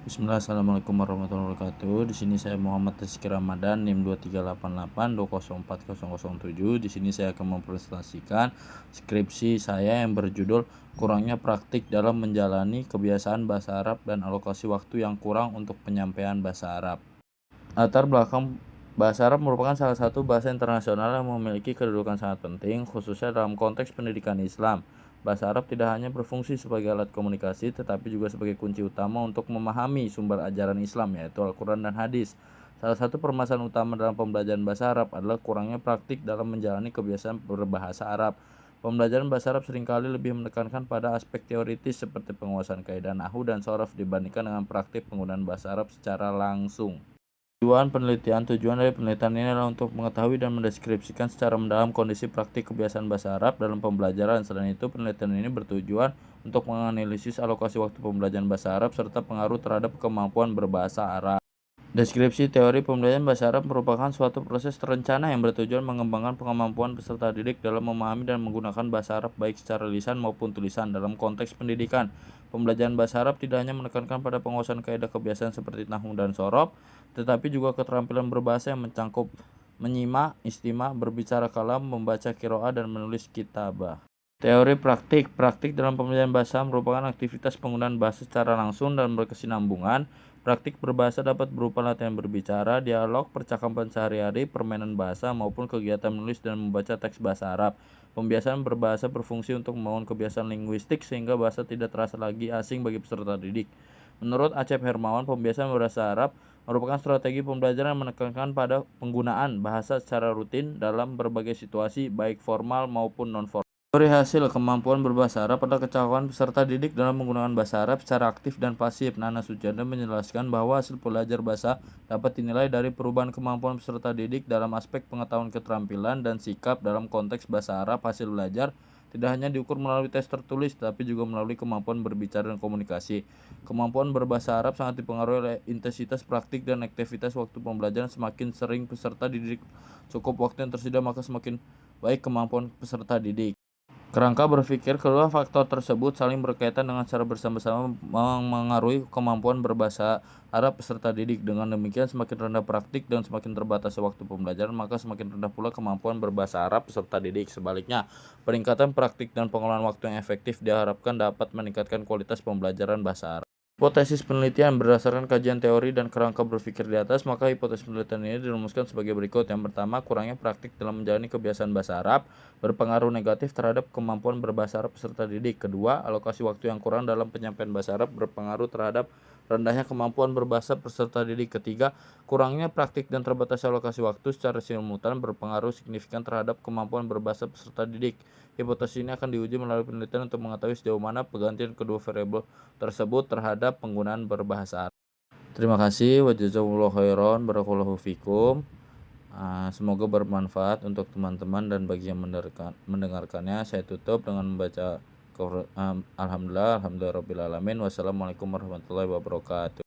Bismillah, assalamualaikum warahmatullahi wabarakatuh. Di sini saya Muhammad Rizky Ramadan, NIM 2388204007. Di sini saya akan mempresentasikan skripsi saya yang berjudul Kurangnya Praktik dalam Menjalani Kebiasaan Bahasa Arab dan Alokasi Waktu yang Kurang untuk Penyampaian Bahasa Arab. Latar belakang bahasa Arab merupakan salah satu bahasa internasional yang memiliki kedudukan sangat penting, khususnya dalam konteks pendidikan Islam. Bahasa Arab tidak hanya berfungsi sebagai alat komunikasi, tetapi juga sebagai kunci utama untuk memahami sumber ajaran Islam, yaitu Al-Quran dan Hadis. Salah satu permasalahan utama dalam pembelajaran bahasa Arab adalah kurangnya praktik dalam menjalani kebiasaan berbahasa Arab. Pembelajaran bahasa Arab seringkali lebih menekankan pada aspek teoritis seperti penguasaan kaidah nahwu dan shorof dibandingkan dengan praktik penggunaan bahasa Arab secara langsung. Tujuan dari penelitian ini adalah untuk mengetahui dan mendeskripsikan secara mendalam kondisi praktik kebiasaan bahasa Arab dalam pembelajaran. Selain itu, penelitian ini bertujuan untuk menganalisis alokasi waktu pembelajaran bahasa Arab serta pengaruh terhadap kemampuan berbahasa Arab. Deskripsi teori pembelajaran bahasa Arab merupakan suatu proses terencana yang bertujuan mengembangkan kemampuan peserta didik dalam memahami dan menggunakan bahasa Arab baik secara lisan maupun tulisan dalam konteks pendidikan. Pembelajaran bahasa Arab tidak hanya menekankan pada penguasaan kaidah kebiasaan seperti nahwu dan shorof, tetapi juga keterampilan berbahasa yang mencakup menyimak, istimak, berbicara kalam, membaca qiraah, dan menulis kitabah. Teori praktik. Praktik dalam pembelajaran bahasa merupakan aktivitas penggunaan bahasa secara langsung dan berkesinambungan. Praktik berbahasa dapat berupa latihan berbicara, dialog, percakapan sehari-hari, permainan bahasa, maupun kegiatan menulis dan membaca teks bahasa Arab. Pembiasaan berbahasa berfungsi untuk membangun kebiasaan linguistik sehingga bahasa tidak terasa lagi asing bagi peserta didik. Menurut Acep Hermawan, pembiasaan bahasa Arab merupakan strategi pembelajaran yang menekankan pada penggunaan bahasa secara rutin dalam berbagai situasi, baik formal maupun non-formal. Teori hasil kemampuan berbahasa Arab adalah kecakapan peserta didik dalam menggunakan bahasa Arab secara aktif dan pasif. Nana Sujana menjelaskan bahwa hasil belajar bahasa dapat dinilai dari perubahan kemampuan peserta didik dalam aspek pengetahuan, keterampilan, dan sikap dalam konteks bahasa Arab. Hasil belajar tidak hanya diukur melalui tes tertulis, tapi juga melalui kemampuan berbicara dan komunikasi. Kemampuan berbahasa Arab sangat dipengaruhi oleh intensitas praktik dan aktivitas waktu pembelajaran. Semakin sering peserta didik cukup waktu yang tersedia, maka semakin baik kemampuan peserta didik. Kerangka berpikir kedua faktor tersebut saling berkaitan dengan secara bersama-sama mengaruhi kemampuan berbahasa Arab peserta didik. Dengan demikian, semakin rendah praktik dan semakin terbatasnya waktu pembelajaran, maka semakin rendah pula kemampuan berbahasa Arab peserta didik. Sebaliknya, peningkatan praktik dan pengelolaan waktu yang efektif diharapkan dapat meningkatkan kualitas pembelajaran bahasa Arab. Hipotesis penelitian berdasarkan kajian teori dan kerangka berpikir di atas, maka hipotesis penelitian ini dirumuskan sebagai berikut. Yang pertama, kurangnya praktik dalam menjalani kebiasaan bahasa Arab berpengaruh negatif terhadap kemampuan berbahasa Arab peserta didik. Kedua, alokasi waktu yang kurang dalam penyampaian bahasa Arab berpengaruh terhadap rendahnya kemampuan berbahasa peserta didik. Ketiga, kurangnya praktik dan terbatasnya alokasi waktu secara simultan berpengaruh signifikan terhadap kemampuan berbahasa peserta didik. Hipotesis ini akan diuji melalui penelitian untuk mengetahui sejauh mana pergantian kedua variabel tersebut terhadap penggunaan berbahasa Arab. Terima kasih. Wa jazakumullahu khairan. Barakallahu fikum. Semoga bermanfaat untuk teman-teman dan bagi yang mendengarkannya. Saya tutup dengan membaca alhamdulillah rabbil alamin. Wassalamualaikum warahmatullahi wabarakatuh.